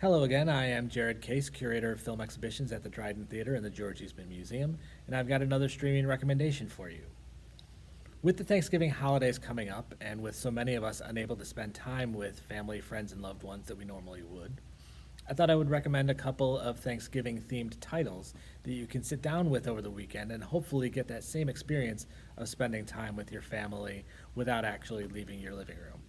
Hello again, I am Jared Case, Curator of Film Exhibitions at the Dryden Theatre and the George Eastman Museum, and I've got another streaming recommendation for you. With the Thanksgiving holidays coming up, and with so many of us unable to spend time with family, friends, and loved ones that we normally would, I thought I would recommend a couple of Thanksgiving-themed titles that you can sit down with over the weekend and hopefully get that same experience of spending time with your family without actually leaving your living room.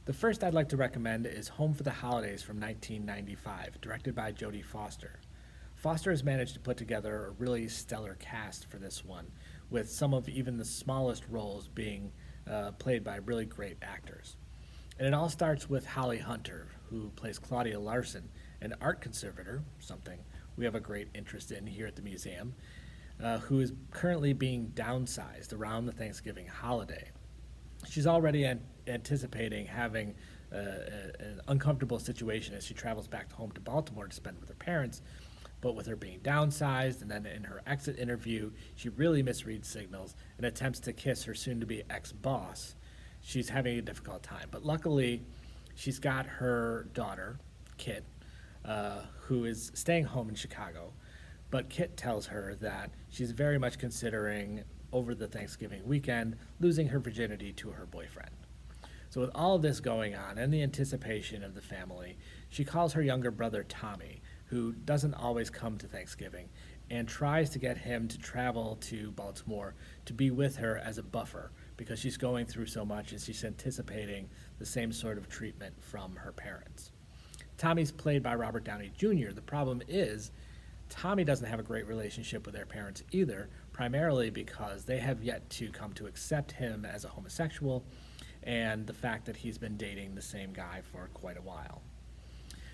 The first I'd like to recommend is Home for the Holidays from 1995, directed by Jodie Foster. Foster has managed to put together a really stellar cast for this one, with some of even the smallest roles being played by really great actors. And it all starts with Holly Hunter, who plays Claudia Larson, an art conservator, something we have a great interest in here at the museum, who is currently being downsized around the Thanksgiving holiday. She's already anticipating having an uncomfortable situation as she travels back home to Baltimore to spend with her parents. But with her being downsized, and then in her exit interview, she really misreads signals and attempts to kiss her soon-to-be ex-boss. She's having a difficult time. But luckily, she's got her daughter, Kit, who is staying home in Chicago. But Kit tells her that she's very much considering, over the Thanksgiving weekend, losing her virginity to her boyfriend. So with all of this going on and the anticipation of the family, she calls her younger brother Tommy, who doesn't always come to Thanksgiving, and tries to get him to travel to Baltimore to be with her as a buffer because she's going through so much and she's anticipating the same sort of treatment from her parents. Tommy's played by Robert Downey Jr. The problem is Tommy doesn't have a great relationship with their parents either, primarily because they have yet to come to accept him as a homosexual and the fact that he's been dating the same guy for quite a while.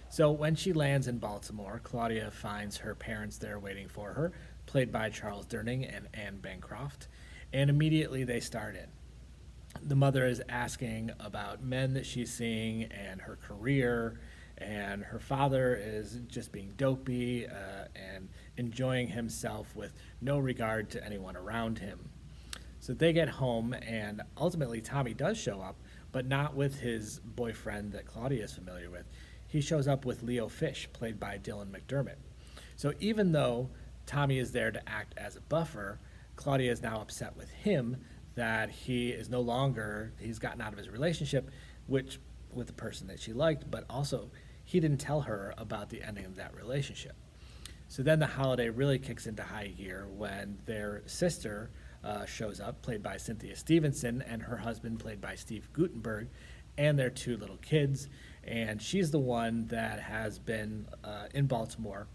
So when she lands in Baltimore, Claudia finds her parents there waiting for her, played by Charles Durning and Anne Bancroft, and immediately they start in. The mother is asking about men that she's seeing and her career, and her father is just being dopey and enjoying himself with no regard to anyone around him. So they get home, and ultimately Tommy does show up, but not with his boyfriend that Claudia is familiar with. He shows up with Leo Fish, played by Dylan McDermott. So even though Tommy is there to act as a buffer, Claudia is now upset with him that he is no longer, he's gotten out of his relationship, which with the person that she liked, but also he didn't tell her about the ending of that relationship. So then the holiday really kicks into high gear when their sister shows up, played by Cynthia Stevenson, and her husband, played by Steve Guttenberg, and their two little kids. And she's the one that has been in Baltimore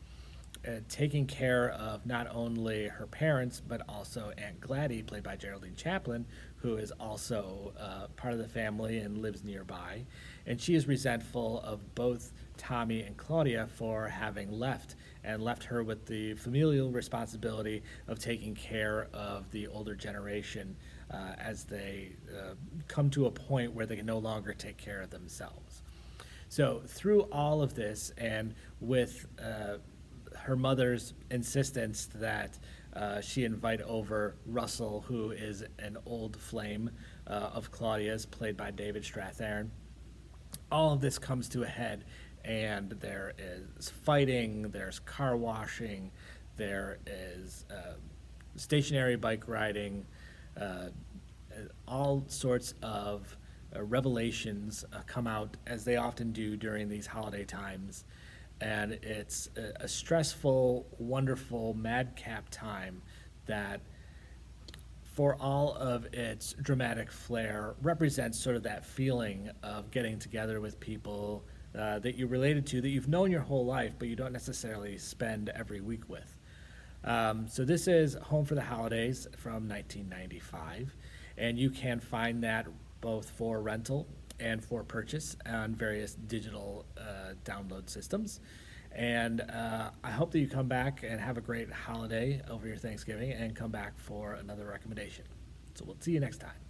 taking care of not only her parents, but also Aunt Gladdy, played by Geraldine Chaplin, who is also part of the family and lives nearby. And she is resentful of both Tommy and Claudia for having left her with the familial responsibility of taking care of the older generation as they come to a point where they can no longer take care of themselves. So through all of this, and with her mother's insistence that she invite over Russell, who is an old flame of Claudia's, played by David Strathairn, all of this comes to a head, and there is fighting, there's car washing, there is stationary bike riding, all sorts of revelations come out, as they often do during these holiday times. And it's a stressful, wonderful, madcap time that, for all of its dramatic flair, represents sort of that feeling of getting together with people that you related to, that you've known your whole life, but you don't necessarily spend every week with. So this is Home for the Holidays from 1995, and you can find that both for rental and for purchase on various digital download systems. And I hope that you come back and have a great holiday over your Thanksgiving and come back for another recommendation. So we'll see you next time.